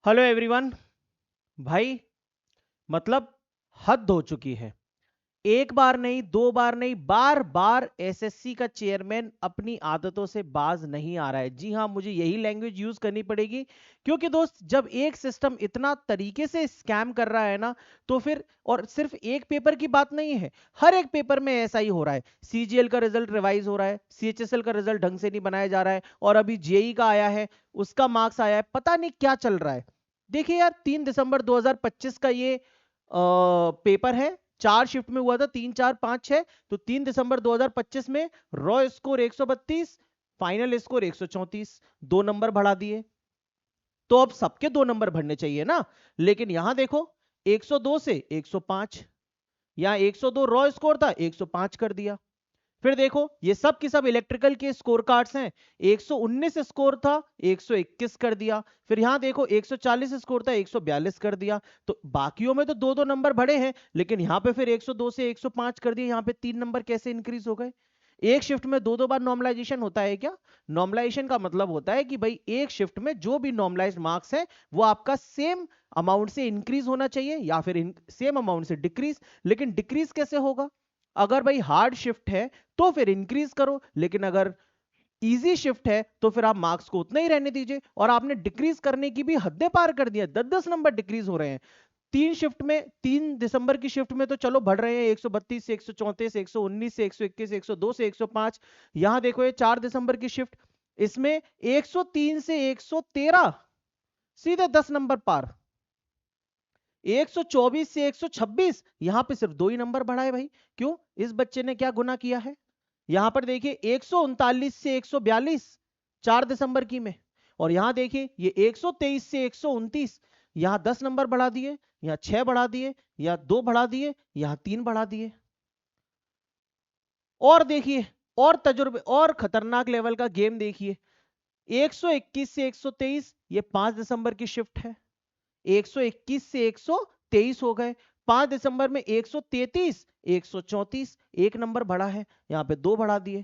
Hello everyone. भाई मतलब हद हो चुकी है। एक बार नहीं, दो बार नहीं, बार बार एसएससी का चेयरमैन अपनी आदतों से बाज नहीं आ रहा है। जी हां, मुझे यही लैंग्वेज यूज करनी पड़ेगी, क्योंकि दोस्त जब एक सिस्टम इतना तरीके से स्कैम कर रहा है ना, तो फिर और सिर्फ एक पेपर की बात नहीं है, हर एक पेपर में ऐसा ही हो रहा है। सीजीएल का रिजल्ट रिवाइज हो रहा है, सीएचएसएल का रिजल्ट ढंग से नहीं बनाया जा रहा है, और अभी जेई का आया है, उसका मार्क्स आया है, पता नहीं क्या चल रहा है। देखिए यार, 3 दिसंबर 2025 का ये पेपर है। 4 शिफ्ट में हुआ था, 3, 4, 5, 6। तो 3 दिसंबर 2025 में raw score 132, final score 134, 2 number बढ़ा दिए। तो अब सबके 2 नंबर बढ़ने चाहिए ना। लेकिन यहां देखो, 102 से 105, यहां 102 रॉ स्कोर था, 105 कर दिया। फिर देखो, ये सब की सब इलेक्ट्रिकल के स्कोर कार्ड्स हैं। 119 स्कोर था, 121 कर दिया। फिर यहां देखो, 140 स्कोर था, 142 कर दिया। तो बाकियों में तो 2-2 नंबर बढ़े हैं, लेकिन यहां पे फिर 102 से 105 कर दिया। यहां पे 3 नंबर कैसे इंक्रीज हो गए? एक शिफ्ट में दो दो बार नॉर्मलाइजेशन होता है क्या? नॉर्मलाइजेशन का मतलब होता है कि भाई एक शिफ्ट में जो भी नॉर्मलाइज्ड मार्क्स है, वो आपका सेम अमाउंट से इंक्रीज होना चाहिए या फिर सेम अमाउंट से डिक्रीज। लेकिन डिक्रीज कैसे होगा? अगर भाई हार्ड शिफ्ट है तो फिर इंक्रीज करो, लेकिन अगर इजी शिफ्ट है तो फिर आप मार्क्स को उतना ही रहने दीजिए। और आपने डिक्रीज करने की भी हदें पार कर दिया, 10-10 नंबर डिक्रीज हो रहे हैं। 3 शिफ्ट में, 3 दिसंबर की शिफ्ट में तो चलो बढ़ रहे हैं, 132 से 134, 119 से 121, 102 से 105। यहां देखो, ये 4 दिसंबर की शिफ्ट, इसमें 103 से 113, सीधे 10 नंबर पार। 124 से 126, यहां पे सिर्फ 2 ही नंबर बढ़ा है भाई। क्यों? इस बच्चे ने क्या गुना किया है? यहां पर देखिए, 139 से 142, 4 दिसंबर की में। और यहां देखिए, ये 123 से 129, यहां 10 नंबर बढ़ा दिए, यहां 6 बढ़ा दिए, यहां 2 बढ़ा दिए, यहां 3 बढ़ा दिए। और देखिए, और तजुर्बे और खतरनाक लेवल का गेम देखिए। 121 से 123, ये 5 दिसंबर की शिफ्ट है। 121 से 123 हो गए। 5 दिसंबर में 133, 134, 1 नंबर बढ़ा है, यहां पे 2 बढ़ा दिए।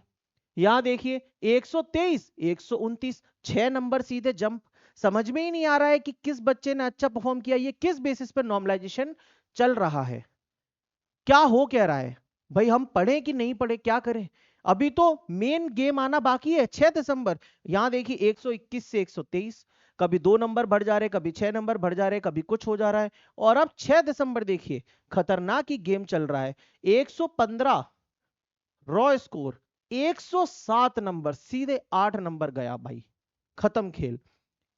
यहां देखिए, 123, 129, 6 नंबर सीधे जंप। समझ में ही नहीं आ रहा है कि किस बच्चे ने अच्छा परफॉर्म किया, ये किस बेसिस पर नॉर्मलाइजेशन चल रहा है, क्या हो क्या रहा है? भाई हम पढ़े कि नहीं पढ़े, क्या करें? अभी तो मेन गेम आना बाकी है। 6 दिसंबर, यहां देखिए, 121 से 123, कभी 2 नंबर बढ़ जा रहे, कभी 6 नंबर बढ़ जा रहे, कभी कुछ हो जा रहा है। और अब 6 दिसंबर देखिए, खतरनाक ही गेम चल रहा है। 115 रॉ स्कोर, 107 नंबर, सीधे 8 नंबर गया भाई, खत्म खेल।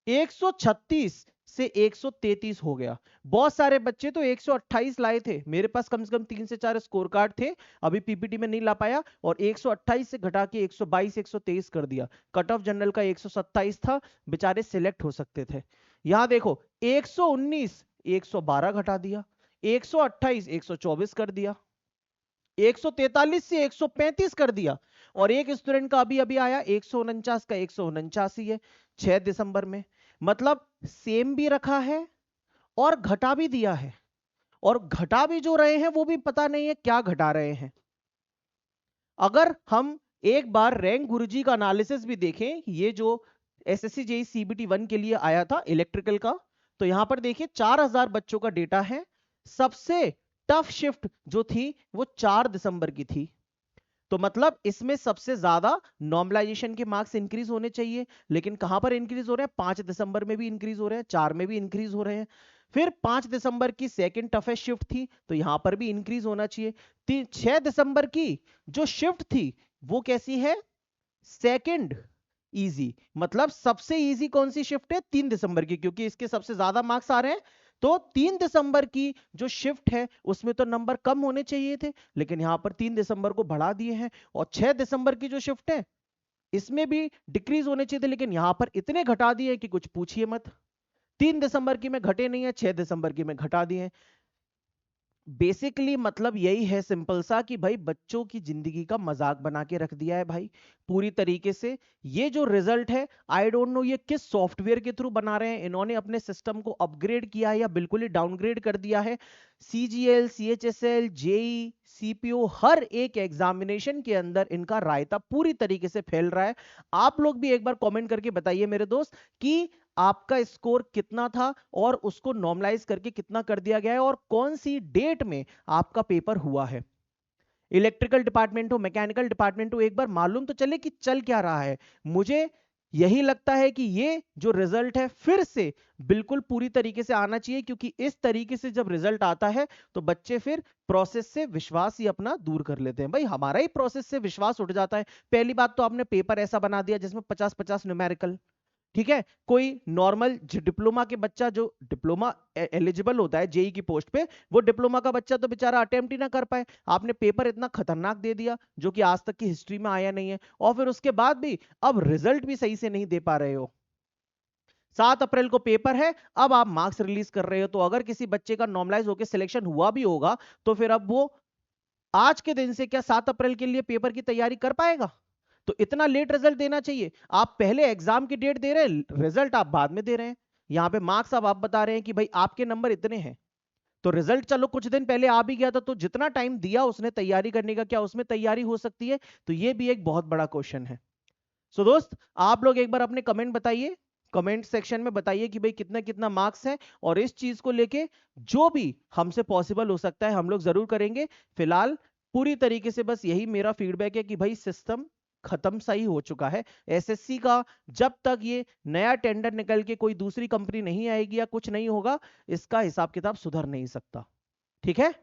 136 से 133 हो गया। बहुत सारे बच्चे तो 128 लाए थे, मेरे पास कम से कम 3 से 4 स्कोर कार्ड थे, अभी पीपीटी में नहीं ला पाया। और 128 से घटा के 122, 123 कर दिया। कट ऑफ जनरल का 127 था, बेचारे सिलेक्ट हो सकते थे। यहां देखो, 119, 112 घटा दिया, 128, 124 कर दिया, 143 से 135 कर दिया। और एक स्टूडेंट का अभी अभी आया, 149 का 179 है, 6 दिसंबर में। मतलब सेम भी रखा है और घटा भी दिया है। और घटा भी जो रहे हैं, वो भी पता नहीं है क्या घटा रहे हैं। अगर हम एक बार रैंक गुरुजी का एनालिसिस भी देखें, ये जो एसएससी जेई सीबीटी 1 के लिए आया था इलेक्ट्रिकल का, तो यहां पर देखिए 4000 बच्चों का डेटा है। सबसे टफ शिफ्ट जो थी वो 4 दिसंबर की थी। तो मतलब इसमें सबसे ज्यादा नॉर्मलाइजेशन के मार्क्स इंक्रीज होने चाहिए, लेकिन कहां पर इंक्रीज हो रहे हैं? 5 दिसंबर में भी इंक्रीज हो रहे हैं, 4 में भी इंक्रीज हो रहे हैं। फिर 5 दिसंबर की सेकंड टफेस्ट शिफ्ट थी, तो यहां पर भी इंक्रीज होना चाहिए। 6 दिसंबर की जो शिफ्ट थी, वो कैसी है? Second easy. मतलब सबसे इजी कौन सी शिफ्ट है? 3 दिसंबर की, क्योंकि इसके सबसे ज्यादा मार्क्स आ रहे हैं। तो 3 दिसंबर की जो शिफ्ट है, उसमें तो नंबर कम होने चाहिए थे, लेकिन यहां पर 3 दिसंबर को बढ़ा दिए हैं। और 6 दिसंबर की जो शिफ्ट है, इसमें भी डिक्रीज होने चाहिए थे, लेकिन यहां पर इतने घटा दिए कि कुछ पूछिए मत। 3 दिसंबर की में घटे नहीं है, 6 दिसंबर की में घटा दिए। बेसिकली मतलब यही है, सिंपल सा, कि भाई बच्चों की जिंदगी का मजाक बना के रख दिया है भाई, पूरी तरीके से। ये जो रिजल्ट है, आई डोंट नो ये किस सॉफ्टवेयर के थ्रू बना रहे हैं। इन्होंने अपने सिस्टम को अपग्रेड किया है या बिल्कुल ही डाउनग्रेड कर दिया है? सीजीएल, सीएचएसएल, जेई, सीपीओ, हर एक एग्जामिनेशन के अंदर इनका रायता पूरी तरीके से फैल रहा है। आप लोग भी एक बार कमेंट करके बताइए मेरे दोस्त, कि आपका स्कोर कितना था और उसको नॉर्मलाइज करके कितना कर दिया गया है और कौन सी डेट में आपका पेपर हुआ है। इलेक्ट्रिकल डिपार्टमेंट हो, मैकेनिकल डिपार्टमेंट हो, एक बार मालूम तो चले कि चल क्या रहा है। मुझे यही लगता है कि ये जो रिजल्ट है फिर से बिल्कुल पूरी तरीके से आना चाहिए, क्योंकि इस तरीके से जब रिजल्ट आता है तो बच्चे फिर प्रोसेस से विश्वास ही अपना दूर कर लेते हैं। भाई हमारा ही प्रोसेस से विश्वास उठ जाता है। पहली बात तो आपने पेपर ऐसा बना दिया जिसमें 50-50 न्यूमेरिकल, ठीक है। कोई नॉर्मल डिप्लोमा के बच्चा जो डिप्लोमा एलिजिबल होता है जेई की पोस्ट पे, वो डिप्लोमा का बच्चा तो बेचारा अटेम्प्ट ही ना कर पाए। आपने पेपर इतना खतरनाक दे दिया जो कि आज तक की हिस्ट्री में आया नहीं है, और फिर उसके बाद भी अब रिजल्ट भी सही से नहीं दे पा रहे हो। 7 अप्रैल को पेपर है, अब आप मार्क्स रिलीज कर रहे हो, तो अगर किसी बच्चे का नॉर्मलाइज होकर सिलेक्शन हुआ भी होगा तो फिर अब वो आज के दिन से क्या 7 अप्रैल के लिए पेपर की तैयारी कर पाएगा? तो इतना लेट रिजल्ट देना चाहिए? आप पहले एग्जाम की डेट दे रहे हैं, रिजल्ट आप बाद में दे रहे हैं। यहां पे मार्क्स अब आप बता रहे हैं कि भाई आपके नंबर इतने हैं, तो रिजल्ट चलो कुछ दिन पहले आ भी गया था, तो जितना टाइम दिया उसने तैयारी करने का, क्या उसमें तैयारी हो सकती है? तो ये भी एक बहुत बड़ा क्वेश्चन है। सो दोस्त, आप लोग एक बार अपने कमेंट बताइए, कमेंट सेक्शन में बताइए कि भाई कितना कितना मार्क्स है, और इस चीज को लेके जो भी हमसे पॉसिबल हो सकता है हम लोग जरूर करेंगे। फिलहाल पूरी तरीके से बस यही मेरा फीडबैक है कि भाई सिस्टम खत्म सा ही हो चुका है एसएससी का। जब तक ये नया टेंडर निकल के कोई दूसरी कंपनी नहीं आएगी या कुछ नहीं होगा, इसका हिसाब किताब सुधर नहीं सकता। ठीक है।